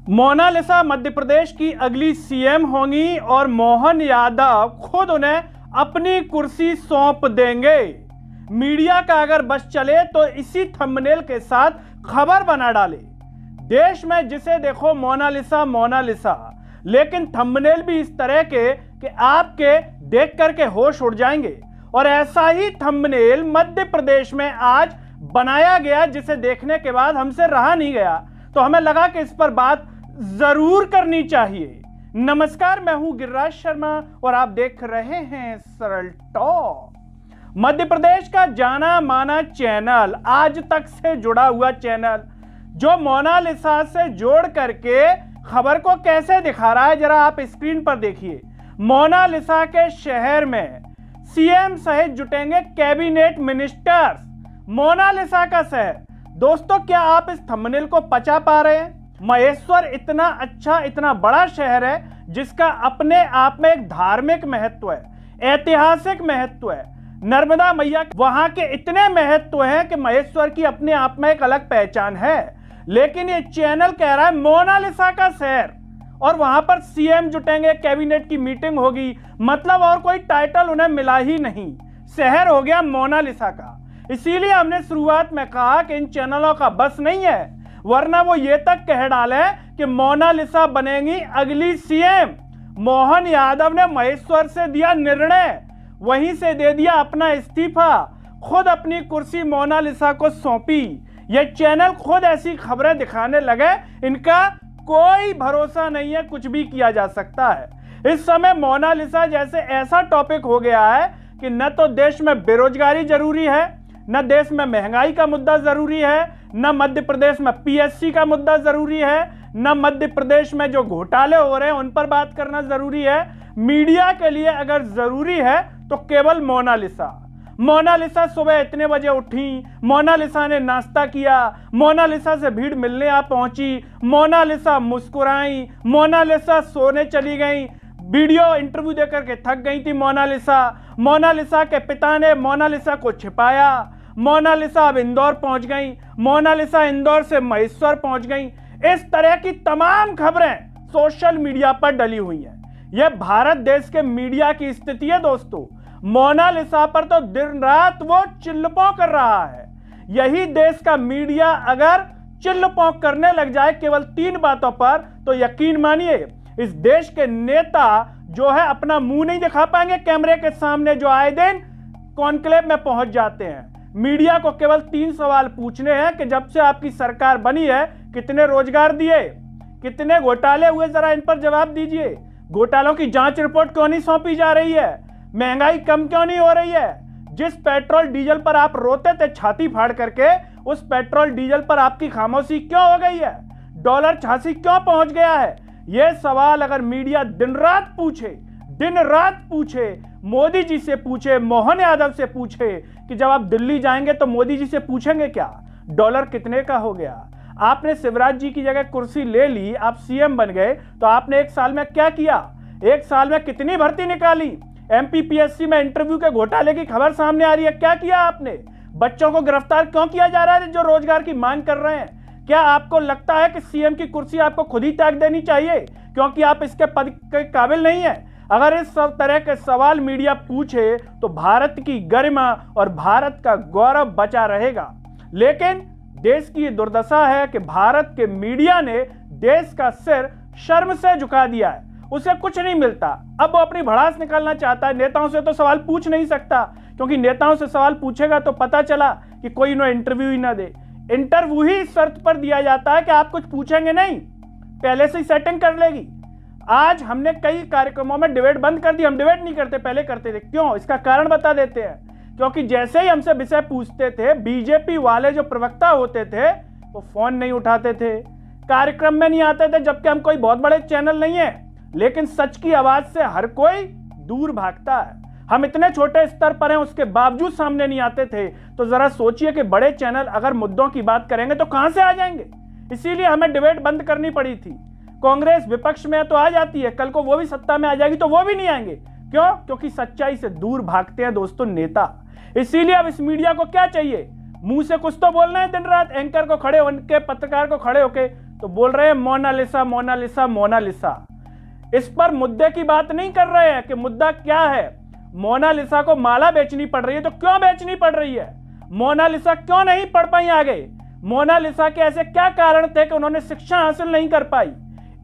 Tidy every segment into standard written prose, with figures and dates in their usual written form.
Mona Lisa Madhya Pradesh की अगली CM होंगी और मोहन यादव खुद उन्हें अपनी कुर्सी सौंप देंगे। मीडिया का अगर बस चले तो इसी थंबनेल के साथ खबर बना डाले। देश में जिसे देखो मोनालिसा मोनालिसा, लेकिन थंबनेल भी इस तरह के कि आपके देख करके होश उड़ जाएंगे। और ऐसा ही थंबनेल मध्य प्रदेश में आज बनाया गया, जिसे देखने के बाद हमसे रहा नहीं गया, तो हमें लगा कि इस पर बात जरूर करनी चाहिए। नमस्कार, मैं हूं गिरिराज शर्मा और आप देख रहे हैं सरल टॉक। मध्य प्रदेश का जाना माना चैनल, आज तक से जुड़ा हुआ चैनल, जो मोनालिसा से जोड़ करके खबर को कैसे दिखा रहा है, जरा आप स्क्रीन पर देखिए। मोनालिसा के शहर में सीएम सहित जुटेंगे कैबिनेट मिनिस्टर्स। मोनालिसा का शहर, दोस्तों क्या आप इस थंबनेल को पचा पा रहे हैं? महेश्वर इतना अच्छा, इतना बड़ा शहर है जिसका अपने आप में एक धार्मिक महत्व है, ऐतिहासिक महत्व है। नर्मदा मैया वहां के इतने महत्व हैं कि महेश्वर की अपने आप में एक अलग पहचान है। लेकिन ये चैनल कह रहा है मोनालिसा का शहर, और वहां पर सीएम जुटेंगे, कैबिनेट की मीटिंग होगी, मतलब और कोई टाइटल उन्हें मिला ही नहीं, शहर हो गया मोनालिसा का। इसीलिए हमने शुरुआत में कहा कि इन चैनलों का बस नहीं है, वरना वो ये तक कह डाले कि मोनालिसा बनेंगी अगली सीएम। मोहन यादव ने महेश्वर से दिया निर्णय, वहीं से दे दिया अपना इस्तीफा, खुद अपनी कुर्सी मोनालिसा को सौंपी। ये चैनल खुद ऐसी खबरें दिखाने लगे, इनका कोई भरोसा नहीं है, कुछ भी किया जा सकता है। इस समय मोनालिसा जैसे ऐसा टॉपिक हो गया है कि न तो देश में बेरोजगारी जरूरी है, न देश में महंगाई का मुद्दा जरूरी है, न मध्य प्रदेश में पीएससी का मुद्दा जरूरी है, न मध्य प्रदेश में जो घोटाले हो रहे हैं उन पर बात करना जरूरी है। मीडिया के लिए अगर जरूरी है तो केवल मोनालिसा। मोनालिसा सुबह इतने बजे उठी, मोनालिसा ने नाश्ता किया, मोनालिसा से भीड़ मिलने आ पहुंची, मोनालिसा मुस्कुराई, मोनालिसा सोने चली गई, वीडियो इंटरव्यू देकर के थक गई थी मोनालिसा। मोनालिसा के पिता ने मोनालिसा को छिपाया। मोनालिसा अब इंदौर पहुंच गई, मोनालिसा इंदौर से महेश्वर पहुंच गई। इस तरह की तमाम खबरें सोशल मीडिया पर डली हुई हैं। यह भारत देश के मीडिया की स्थिति है दोस्तों। मोनालिसा पर तो दिन रात वो चिल्लपों कर रहा है। यही देश का मीडिया अगर चिल्लपों करने लग जाए केवल 3 बातों पर, तो यकीन मानिए इस देश के नेता जो है अपना मुंह नहीं दिखा पाएंगे कैमरे के सामने, जो आए दिन कॉन्क्लेव में पहुंच जाते हैं। मीडिया को केवल 3 सवाल पूछने हैं कि जब से आपकी सरकार बनी है कितने रोजगार दिए, कितने घोटाले हुए, जरा इन पर जवाब दीजिए। घोटालों की जांच रिपोर्ट क्यों नहीं सौंपी जा रही है? महंगाई कम क्यों नहीं हो रही है? जिस पेट्रोल डीजल पर आप रोते थे छाती फाड़ करके, उस पेट्रोल डीजल पर आपकी खामोशी क्यों हो गई है? डॉलर 86 क्यों पहुंच गया है? यह सवाल अगर मीडिया दिन रात पूछे, मोदी जी से पूछे, मोहन यादव से पूछे कि जब आप दिल्ली जाएंगे तो मोदी जी से पूछेंगे क्या डॉलर कितने का हो गया? आपने शिवराज जी की जगह कुर्सी ले ली, आप सीएम बन गए, तो आपने 1 साल में क्या किया? 1 साल में कितनी भर्ती निकाली? एमपीपीएससी में इंटरव्यू के घोटाले की खबर सामने आ रही है, क्या किया आपने? बच्चों को गिरफ्तार क्यों किया जा रहा है जो रोजगार की मांग कर रहे हैं? क्या आपको लगता है कि सीएम की कुर्सी आपको खुद ही त्याग देनी चाहिए क्योंकि आप इसके पद के काबिल नहीं है? अगर इस सब तरह के सवाल मीडिया पूछे तो भारत की गरिमा और भारत का गौरव बचा रहेगा। लेकिन देश की दुर्दशा है कि भारत के मीडिया ने देश का सिर शर्म से झुका दिया है, उसे कुछ नहीं मिलता। अब वो अपनी भड़ास निकालना चाहता है। नेताओं से तो सवाल पूछ नहीं सकता, क्योंकि नेताओं से सवाल पूछेगा तो पता चला कि कोई इन्हें इंटरव्यू ही ना दे। इंटरव्यू ही शर्त पर दिया जाता है कि आप कुछ पूछेंगे नहीं, पहले से ही सेटिंग कर लेगी। आज हमने कई कार्यक्रमों में डिबेट बंद कर दी, हम डिबेट नहीं करते, पहले करते थे। क्यों? इसका कारण बता देते हैं। क्योंकि जैसे ही हमसे विषय पूछते थे, बीजेपी वाले जो प्रवक्ता होते थे वो फोन नहीं उठाते थे, कार्यक्रम में नहीं आते थे, जबकि हम कोई बहुत बड़े चैनल नहीं है, लेकिन सच की आवाज से हर कोई दूर भागता है। हम इतने छोटे स्तर पर हैं, उसके बावजूद सामने नहीं आते थे। तो जरा सोचिए कि बड़े चैनल अगर मुद्दों की बात करेंगे तो कहां से आ जाएंगे? इसीलिए हमें डिबेट बंद करनी पड़ी थी। कांग्रेस विपक्ष में तो आ जाती है, कल को वो भी सत्ता में आ जाएगी तो वो भी नहीं आएंगे। क्यों? क्योंकि सच्चाई से दूर भागते हैं दोस्तों नेता। इसीलिए अब इस मीडिया को क्या चाहिए? मुंह से कुछ तो बोलना है दिन रात, एंकर को खड़े होके, पत्रकार को खड़े होके, तो बोल रहे हैं मोनालिसा मोनालिसा मोनालिसा। इस पर मुद्दे की बात नहीं कर रहे हैं कि मुद्दा क्या है। मोनालिसा को माला बेचनी पड़ रही है तो क्यों बेचनी पड़ रही है? मोनालिसा क्यों नहीं पढ़ पाई आगे? मोनालिसा के ऐसे क्या कारण थे कि उन्होंने शिक्षा हासिल नहीं कर पाई?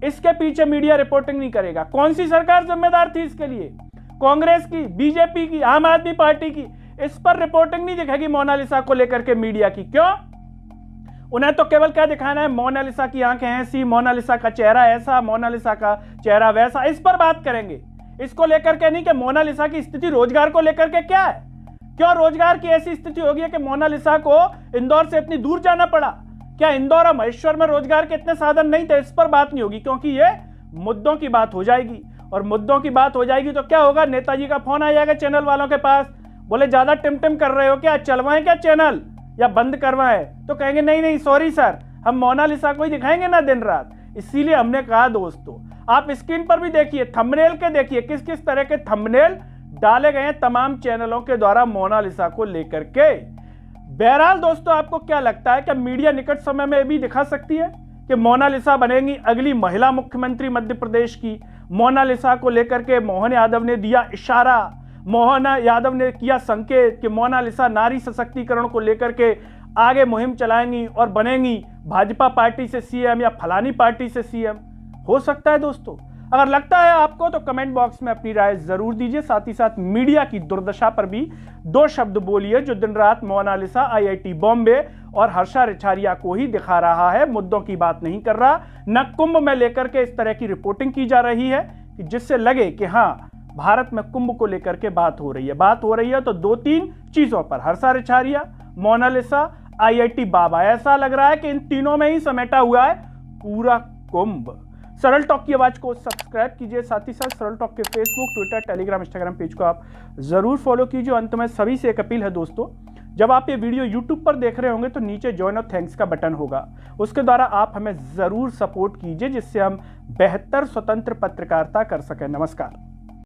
इसके पीछे मीडिया रिपोर्टिंग नहीं करेगा। कौन सी सरकार जिम्मेदार थी इसके लिए? कांग्रेस की, बीजेपी की, आम आदमी पार्टी की? इस पर रिपोर्टिंग नहीं दिखेगी मोनालिसा को लेकर के मीडिया की। क्यों? उन्हें तो केवल क्या दिखाना है, मोनालिसा की आंखें ऐसी, मोनालिसा का चेहरा ऐसा, मोनालिसा का चेहरा वैसा। इस पर बात करेंगे, इसको लेकर के नहीं कि मोनालिसा की स्थिति रोजगार को लेकर के क्या है। क्यों रोजगार की ऐसी स्थिति होगी कि मोनालिसा को इंदौर से इतनी दूर जाना पड़ा? क्या इंदौर और महेश्वर में रोजगार के इतने साधन नहीं थे? इस पर बात नहीं होगी, क्योंकि ये मुद्दों की बात हो जाएगी। और मुद्दों की बात हो जाएगी तो क्या होगा, नेताजी का फोन आ जाएगा चैनल वालों के पास, बोले ज्यादा टिमटिम कर रहे हो क्या, चलवाएं क्या चैनल या बंद करवाएं? तो कहेंगे नहीं नहीं सॉरी सर, हम मोनालिसा को ही दिखाएंगे ना दिन रात। इसीलिए हमने कहा दोस्तों, आप स्क्रीन पर भी देखिए, थंबनेल के देखिए किस किस तरह के थंबनेल डाले गए हैं तमाम चैनलों के द्वारा मोनालिसा को लेकर के। बहरहाल दोस्तों, आपको क्या लगता है कि मीडिया निकट समय में भी दिखा सकती है कि मोनालिसा बनेंगी अगली महिला मुख्यमंत्री मध्य प्रदेश की? मोनालिसा को लेकर के मोहन यादव ने दिया इशारा, मोहन यादव ने किया संकेत कि मोनालिसा नारी सशक्तिकरण को लेकर के आगे मुहिम चलाएंगी और बनेंगी भाजपा पार्टी से सीएम या फलानी पार्टी से सीएम। हो सकता है दोस्तों। अगर लगता है आपको तो कमेंट बॉक्स में अपनी राय जरूर दीजिए। साथ ही साथ मीडिया की दुर्दशा पर भी दो शब्द बोलिए, जो दिन रात मोनालिसा, आईआईटी बॉम्बे और हर्षा रिछारिया को ही दिखा रहा है, मुद्दों की बात नहीं कर रहा। न कुंभ में लेकर के इस तरह की रिपोर्टिंग की जा रही है कि जिससे लगे कि हाँ भारत में कुंभ को लेकर के बात हो रही है। बात हो रही है तो दो तीन चीजों पर, हर्षा रिछारिया, मोनालिसा, आईआईटी बाबा। ऐसा लग रहा है कि इन तीनों में ही समेटा हुआ है पूरा कुंभ। सरल टॉक की आवाज को सब्सक्राइब कीजिए। साथ ही साथ सरल टॉक के Facebook, Twitter, Telegram, Instagram page को आप जरूर फॉलो कीजिए। अंत में सभी से एक अपील है दोस्तों, जब आप ये वीडियो यूट्यूब पर देख रहे होंगे तो नीचे जॉइन और थैंक्स का बटन होगा, उसके द्वारा आप हमें जरूर सपोर्ट कीजिए, जिससे हम बेहतर स्वतंत्र पत्रकारिता कर सकें। नमस्कार।